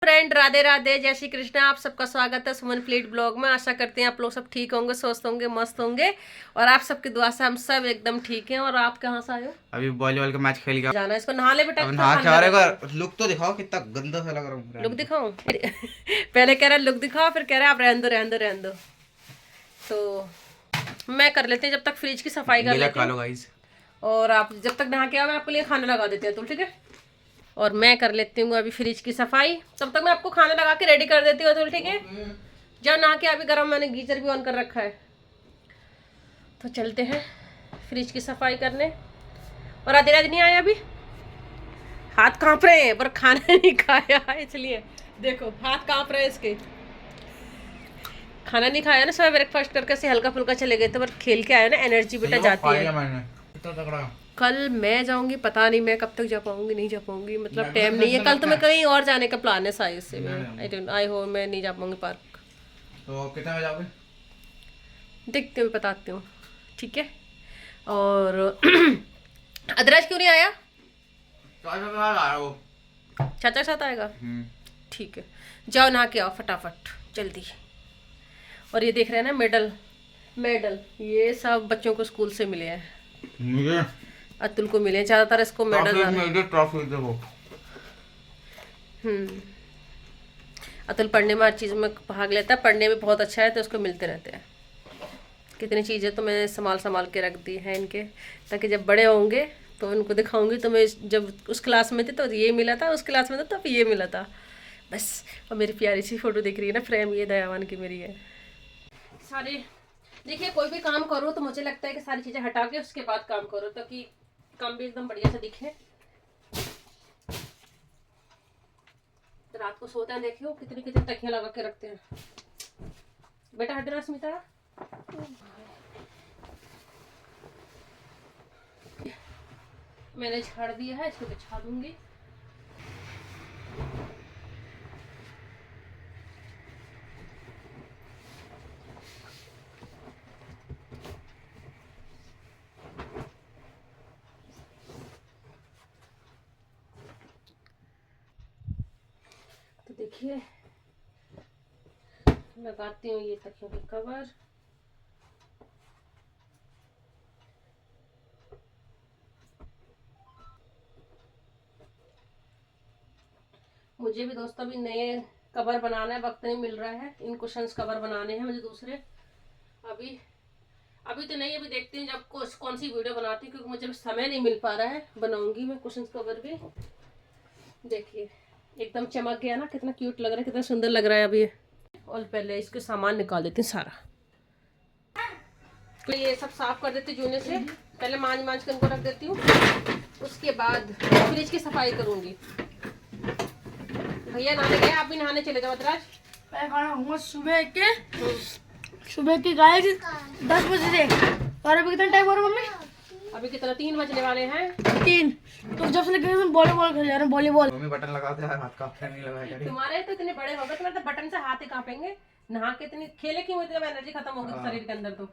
Friend, Radhe Radhe, जय श्री कृष्ण। आप सबका स्वागत है सुमन फ्लीट ब्लॉग में। आशा करते हैं आप लोग सब ठीक होंगे, स्वस्थ होंगे, मस्त होंगे और आप सबकी दुआ से हम सब एकदम ठीक हैं। और आप कहाँ से आए हो? अभी वॉलीबॉल का मैच खेल गया। जाना है इसको नहा ले बेटा। अब नहा के आ रहे हो। लुक तो दिखाओ कितना गंदा सा लग रहा हूँ। लुक दिखाऊं? पहले कह रहा लुक दिखाओ, फिर कह रहा आप रहने दो रहने दो रहने दो। तो मैं कर लेते हैं जब तक फ्रिज की सफाई कर लेते हैं। गाइस, और आप जब तक नहा के आओ मैं आपके लिए खाना लगा देती हूँ, तो ठीक है। और मैं कर लेती हूँ अभी फ्रिज की सफाई, तब तक मैं आपको खाना लगा के रेडी कर देती हूँ, तो ठीक है। जब नहा के अभी गर्म, मैंने गीजर भी ऑन कर रखा है। तो चलते हैं फ्रिज की सफाई करने। और आधी रात नहीं आया, अभी हाथ कांप रहे हैं पर खाना नहीं खाया, इसलिए देखो हाथ कांप रहे हैं इसके। खाना नहीं खाया ना, सुबह ब्रेकफास्ट करके से हल्का फुल्का चले गए थे, पर खेल के आया ना, एनर्जी बेटा जाती है। कल मैं जाऊंगी, पता नहीं मैं कब तक जा पाऊंगी, नहीं जा पाऊंगी, मतलब टाइम नहीं है। कल तो मैं कहीं और जाने का प्लान है शायद से। आई हो मैं नहीं जा पाऊंगी पार्क। तो कितने बजे जाओगे? देखते हुए बताती हूँ, ठीक है। और अदराज क्यों नहीं आया? चाचा के साथ आएगा, ठीक है। जाओ नहा के आओ फटाफट जल्दी। और ये देख रहे हैं ना, मेडल मेडल ये सब बच्चों को स्कूल से मिले हैं। अतुल को मिले ज्यादातर, इसको मेडल। अतुल पढ़ने में हर चीज में भाग लेता है, पढ़ने में बहुत अच्छा है, तो उसको मिलते रहते हैं। कितनी चीजें तो मैं संभाल संभाल के रख दी है इनके, ताकि जब बड़े होंगे तो उनको दिखाऊंगी। तो मैं जब उस क्लास में थी तो ये मिला था, उस क्लास में था तब ये मिला था, बस। और मेरी प्यारी सी फोटो दिख रही है ना, फ्रेम ये दयावान की मेरी है। सारे देखिए, कोई भी काम करो तो मुझे लगता है कि सारी चीजें हटा के उसके बाद काम करो, ताकि काम भी एकदम बढ़िया से दिखे। तो रात को सोते हैं, देखियो कितनी कितनी तकियां लगा के रखते हैं। बेटा हट रहा स्मिता, मैंने झाड़ दिया है, इसको बिछा दूंगी। तो देखिए लगाती हूँ ये तकियों के कवर। मुझे भी दोस्तों अभी नए कवर बनाना है, वक्त नहीं मिल रहा है। इन कुशंस कवर बनाने हैं मुझे दूसरे। अभी तो नहीं, अभी देखती हूँ जब कौन सी वीडियो बनाती हूँ, क्योंकि मुझे समय नहीं मिल पा रहा है। बनाऊंगी मैं कुशंस कवर भी। देखिए एकदम चमक गया ना, कितना क्यूट लग रहा है, कितना सुंदर लग रहा है अभी। और पहले इसके सामान निकाल देती हूँ सारा, तो ये सब साफ कर देती हूँ जूने से। पहले मांझ के इनको रख देती हूँ, उसके बाद फ्रिज की सफाई करूंगी। भैया नहाने गए, आप भी नहाने चले जाओ। अदराज मैं खाना खाऊंगा सुबह के गाय 10 बजे से। और अभी कितना टाइम हो रहा है मम्मी? अभी कितना 3 बजने वाले हैं। 3। तो जब से लगे वॉलीबॉल खेल जा रहे हैं, वॉलीबॉल। मम्मी बटन लगाते हैं, हाथ कांपने नहीं लगा। तुम्हारे तो इतने बड़े हो गए, तुम्हारे तो बटन से हाथ ही कांपेंगे। नहा के इतनी खेले क्यों, इतनी एनर्जी खत्म हो गई शरीर के अंदर। तो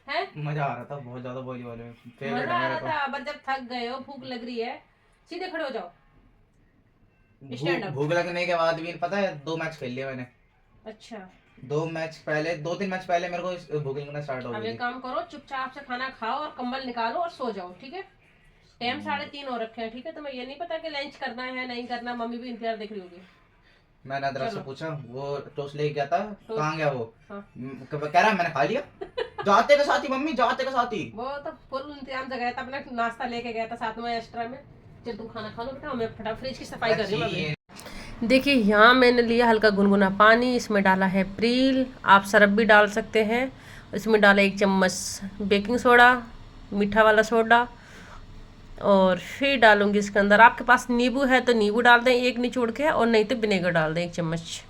है मजा आ रहा था बहुत ज्यादा वॉलीबॉल में, मजा आ रहा था। अब जब थक गए हो, भूख लग रही है, सीधे खड़े हो जाओ। भूख लगने के बाद भी पता है 2 मैच खेल लिया मैंने। अच्छा, 2-3 मैच पहले मेरे को भूख लगना स्टार्ट हो अब गई। एक काम करो, चुपचाप से खाना खाओ और कंबल निकालो और सो जाओ, ठीक है। टाइम 3:30 हो रखे हैं, ठीक है। तो मैं ये नहीं पता कि लंच करना है नहीं करना, मम्मी भी इंतजार देख रही होगी। मैंने अदरक से पूछा, वो टोस्ट लेके गया था, कहाँ गया वो? हाँ। कह रहा मैंने खा लिया। जाते के साथ ही मम्मी, जाते के साथ ही वो तो फुल इंतजाम से गया था, अपना नाश्ता लेके गया था साथ में एक्स्ट्रा में। चल तुम खाना खा लो बेटा, मैं फटाफट फ्रिज की सफाई कर रही हूँ। देखिए यहाँ मैंने लिया हल्का गुनगुना पानी, इसमें डाला है प्रील। आप सरफ भी डाल सकते हैं। इसमें डाला 1 चम्मच बेकिंग सोडा, मीठा वाला सोडा। और फिर डालूंगी इसके अंदर, आपके पास नींबू है तो नींबू डाल दें 1 निचोड़ के, और नहीं तो विनेगर डाल दें 1 चम्मच।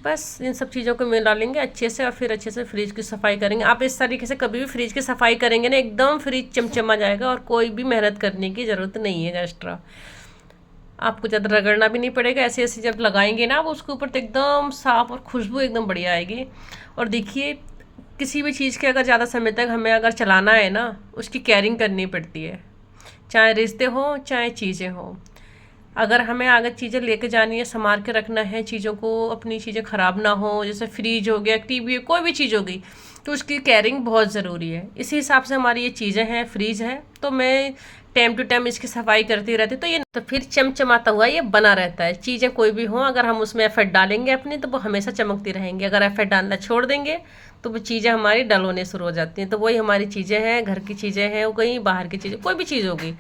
बस इन सब चीज़ों को मिला लेंगे अच्छे से, और फिर अच्छे से फ्रिज की सफाई करेंगे। आप इस तरीके से कभी भी फ्रिज की सफाई करेंगे ना, एकदम फ्रिज चमचमा जाएगा, और कोई भी मेहनत करने की ज़रूरत नहीं है एक्स्ट्रा। आपको ज़्यादा रगड़ना भी नहीं पड़ेगा। ऐसे ऐसे जब लगाएंगे ना आप उसके ऊपर, तो एकदम साफ़ और खुशबू एकदम बढ़िया आएगी। और देखिए किसी भी चीज़ के अगर ज़्यादा समय तक हमें अगर चलाना है ना, उसकी केयरिंग करनी पड़ती है, चाहे रिश्ते हों चाहे चीज़ें हों। अगर हमें आगे चीज़ें लेके जानी है, संभाल के रखना है चीज़ों को, अपनी चीज़ें ख़राब ना हो, जैसे फ्रिज हो गया, टीवी, कोई भी चीज़ हो गई, तो उसकी केयरिंग बहुत ज़रूरी है। इसी हिसाब से हमारी ये चीज़ें हैं। फ्रिज है तो मैं टाइम टू टाइम इसकी सफाई करती रहती, तो ये तो फिर चमचमाता हुआ ये बना रहता है। चीज़ें कोई भी हों, अगर हम उसमें एफर्ट डालेंगे अपनी, तो वो हमेशा चमकती रहेंगी। अगर एफर्ट डालना छोड़ देंगे तो वो चीज़ें हमारी डल होने शुरू हो जाती हैं। तो वही हमारी चीज़ें हैं, घर की चीज़ें हैं, वो कहीं बाहर की चीज़ें, कोई भी चीज़ होगी,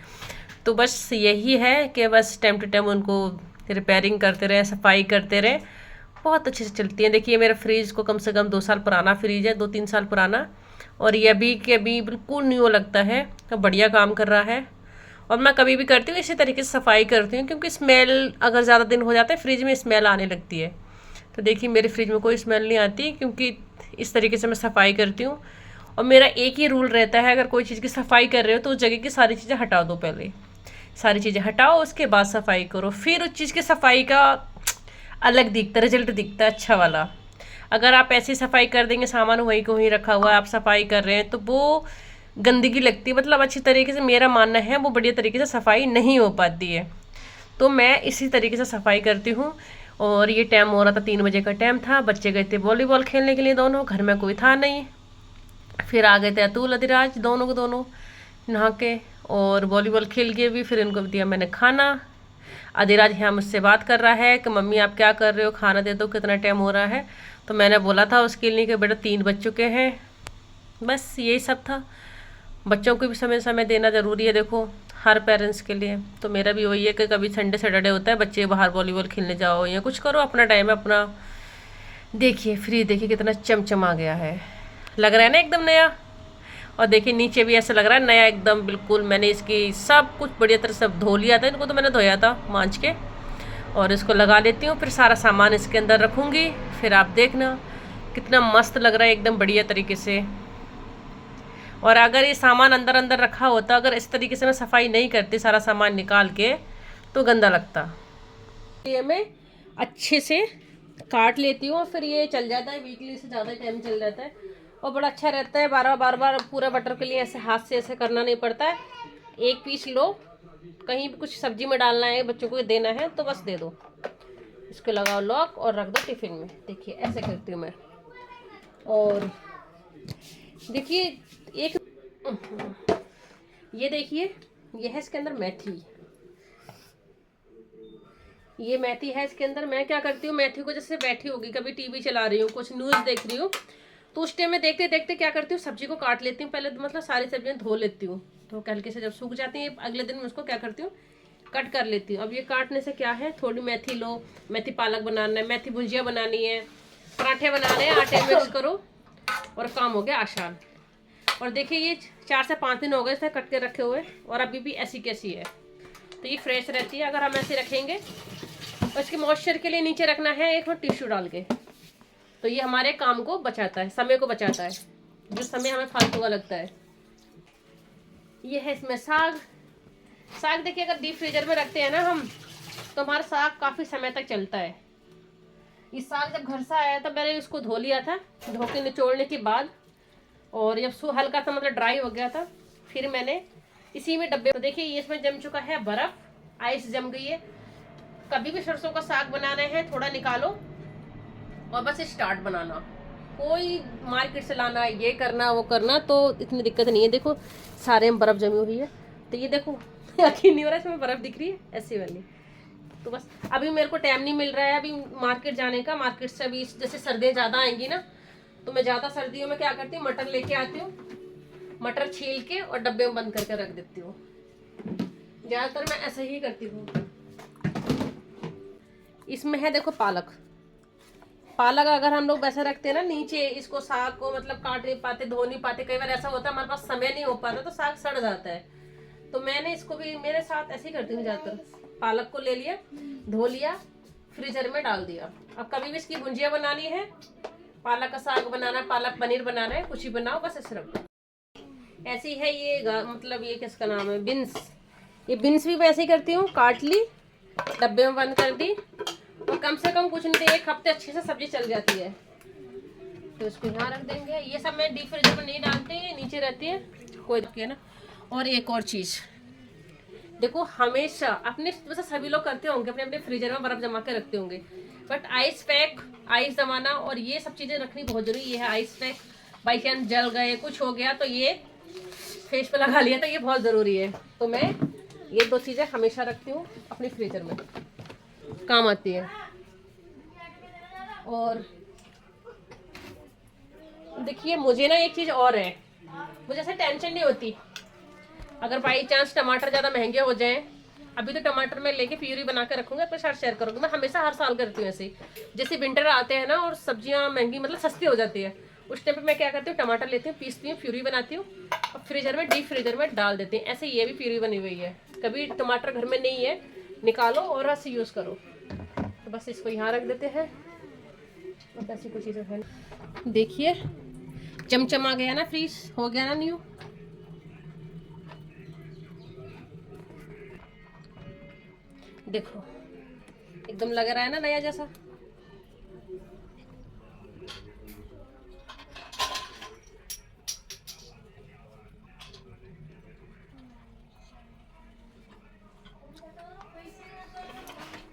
तो बस यही है कि बस टाइम टू टाइम उनको रिपेयरिंग करते रहे, सफाई करते रहे, बहुत अच्छे से चलती है। देखिए मेरा फ्रिज को कम से कम 2 साल पुराना फ्रिज है, 2-3 साल पुराना, और ये अभी के अभी बिल्कुल न्यू लगता है, तो बढ़िया काम कर रहा है। और मैं कभी भी करती हूँ इसी तरीके से सफाई करती हूँ, क्योंकि स्मेल अगर ज़्यादा दिन हो जाता है फ्रिज में स्मेल आने लगती है। तो देखिए मेरे फ्रिज में कोई स्मेल नहीं आती, क्योंकि इस तरीके से मैं सफाई करती हूँ। और मेरा एक ही रूल रहता है, अगर कोई चीज़ की सफाई कर रहे हो तो उस जगह की सारी चीज़ें हटा दो, पहले सारी चीज़ें हटाओ, उसके बाद सफाई करो, फिर उस चीज़ की सफाई का अलग दिखता, रिजल्ट दिखता है अच्छा वाला। अगर आप ऐसी सफाई कर देंगे, सामान वहीं को वहीं रखा हुआ है, आप सफाई कर रहे हैं, तो वो गंदगी लगती है, मतलब अच्छी तरीके से, मेरा मानना है वो बढ़िया तरीके से सफाई नहीं हो पाती है। तो मैं इसी तरीके से सफाई करती हूँ। और ये टाइम हो रहा था, 3 बजे का टाइम था, बच्चे गए थे वॉलीबॉल खेलने के लिए, दोनों, घर में कोई था नहीं। फिर आ गए थे अतुल अधिराज, दोनों को दोनों नहा के और वॉलीबॉल खेल के भी, फिर इनको दिया मैंने खाना। अधिराज यहाँ मुझसे बात कर रहा है कि मम्मी आप क्या कर रहे हो, खाना दे दो, कितना टाइम हो रहा है। तो मैंने बोला था उसके लिए कि बेटा 3 बज चुके हैं। बस यही सब था। बच्चों को भी समय समय देना ज़रूरी है, देखो हर पेरेंट्स के लिए। तो मेरा भी वही है कि कभी संडे सैटरडे होता है, बच्चे बाहर वॉलीबॉल खेलने जाओ या कुछ करो, अपना टाइम है अपना। देखिए फ्रिज देखिए कितना चमचमा गया है, लग रहा है ना एकदम नया। और देखिए नीचे भी ऐसा लग रहा है नया एकदम, बिल्कुल। मैंने इसकी सब कुछ बढ़िया तरह से धो लिया था, इनको तो मैंने धोया था मांज के। और इसको लगा लेती हूँ, फिर सारा सामान इसके अंदर रखूँगी, फिर आप देखना कितना मस्त लग रहा है एकदम बढ़िया तरीके से। और अगर ये सामान अंदर अंदर रखा होता, अगर इस तरीके से मैं सफाई नहीं करती सारा सामान निकाल के, तो गंदा लगता। ये मैं अच्छे से काट लेती हूँ, फिर ये चल जाता है, वीकली से ज़्यादा टाइम चल जाता है और बड़ा अच्छा रहता है। बार बार पूरा बटर के लिए ऐसे हाथ से ऐसे करना नहीं पड़ता है। एक पीस लो, कहीं भी कुछ सब्जी में डालना है, बच्चों को देना है, तो बस दे दो, इसको लगाओ लॉक और रख दो टिफिन में। देखिए ऐसे करती हूँ मैं। और देखिए एक ये देखिए, ये है इसके अंदर मेथी, ये मेथी है इसके अंदर। मैं क्या करती हूँ, मेथी को जैसे बैठी होगी, कभी टीवी चला रही हूँ, कुछ न्यूज़ देख रही हूँ, तो उस टाइम में देखते देखते क्या करती हूँ, सब्जी को काट लेती हूँ पहले, मतलब सारी सब्जियाँ धो लेती हूँ, तो हल्के से जब सूख जाती हैं अगले दिन मैं उसको क्या करती हूँ, कट कर लेती हूँ। अब ये काटने से क्या है, थोड़ी मेथी लो, मेथी पालक बनाना है, मेथी भुजिया बनानी है, पराठे बनाने हैं, आटे मिक्स करो और काम हो गया आसान। और देखिए ये 4 से 5 दिन हो गए इसे कट के रखे हुए, और अभी भी ऐसी कैसी है, तो ये फ्रेश रहती है। अगर हम ऐसे रखेंगे, और इसके मॉइस्चर के लिए नीचे रखना है एक टिश्यू डाल के, तो ये हमारे काम को बचाता है, समय को बचाता है, जो समय हमें फालतू का लगता है। ये है इसमें साग। साग देखिए अगर डीप फ्रीजर में रखते हैं ना हम, तो हमारा साग काफ़ी समय तक चलता है। ये साग जब घर से आया था, मैंने उसको धो लिया था, धो के निचोड़ने के बाद, और जब हल्का सा मतलब ड्राई हो गया था, फिर मैंने इसी में डब्बे, तो देखिए ये इसमें जम चुका है बर्फ़, आइस जम गई है। कभी भी सरसों का साग बनाना है, थोड़ा निकालो और बस स्टार्ट बनाना, कोई मार्केट से लाना, ये करना वो करना, तो इतनी दिक्कत नहीं है। देखो सारे में बर्फ़ जमी हुई है, तो ये देखो यकीन नहीं हो रहा है इसमें बर्फ़ दिख रही है ऐसी वाली। तो बस अभी मेरे को टाइम नहीं मिल रहा है अभी मार्केट जाने का। मार्केट से अभी जैसे सर्दियाँ ज़्यादा आएंगी ना, तो मैं ज़्यादा सर्दियों में क्या करती हूँ, मटर लेके आती हूँ, मटर छील के और डब्बे में बंद करके रख देती हूँ। ज़्यादातर मैं ऐसे ही करती हूँ। इसमें है देखो पालक। पालक अगर हम लोग वैसे रखते हैं ना नीचे, इसको साग को मतलब काट नहीं पाते, धो नहीं पाते, कई बार ऐसा होता है हमारे पास समय नहीं हो पाता, तो साग सड़ जाता है। तो मैंने इसको भी मेरे साथ ऐसे ही करती हूँ ज़्यादातर। पालक को ले लिया, धो लिया, फ्रीजर में डाल दिया। अब कभी भी इसकी भुंजिया बनानी है, पालक का साग बनाना है, पालक पनीर बनाना है, कुछ ही बनाओ, बस ऐसे रख दो। ऐसी है ये मतलब ये किसका नाम है, बीन्स। ये बीन्स भी वैसे ही करती हूँ, काट ली, डब्बे में बंद कर दी, और कम से कम कुछ नहीं, 1 हफ्ते अच्छे से सब्जी चल जाती है। तो इसको यहाँ रख देंगे। ये सब मैं डीप फ्रीजर में नहीं डालती, नीचे रहती है, कोई है ना। और एक और चीज़, देखो हमेशा अपने वैसे सभी लोग करते होंगे, अपने अपने फ्रीजर में बर्फ जमा के रखते होंगे, बट आइस पैक, आइस जमाना और ये सब चीजें रखनी बहुत जरूरी है। आइस पैक बाई चांस जल गए, कुछ हो गया तो ये फेस पे लगा लिया तो ये बहुत जरूरी है। तो मैं ये 2 चीजें हमेशा रखती हूँ अपने फ्रीजर में, काम आती है। और देखिए मुझे ना एक चीज और है, मुझे ऐसे टेंशन नहीं होती अगर बाई चांस टमाटर ज़्यादा महंगे हो जाएं। अभी तो टमाटर मैं लेके प्यूरी बना के रखूंगा, अपने साथ शेयर करूंगी। मैं हमेशा हर साल करती हूँ ऐसे, जैसे विंटर आते हैं ना और सब्जियां महंगी मतलब सस्ती हो जाती है, उस टाइम पे मैं क्या करती हूँ, टमाटर लेती हूँ, पीसती हूँ, प्यूरी बनाती हूँ और फ्रीजर में डीप फ्रीजर में डाल देती हूँ। ऐसे ये भी प्यूरी बनी हुई है। कभी टमाटर घर में नहीं है, निकालो और ऐसे यूज़ करो। तो बस इसको यहाँ रख देते हैं। बस ऐसी कुछ चीज़ें हैं। देखिए चमचमा गया ना, फ्रीज हो गया ना न्यू। देखो एकदम लग रहा है ना नया जैसा।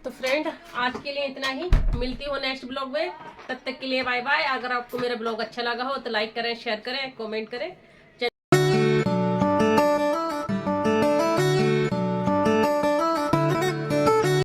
तो फ्रेंड आज के लिए इतना ही, मिलती हूँ नेक्स्ट ब्लॉग में। तब तक के लिए बाय बाय। अगर आपको मेरा ब्लॉग अच्छा लगा हो तो लाइक करें, शेयर करें, कमेंट करें।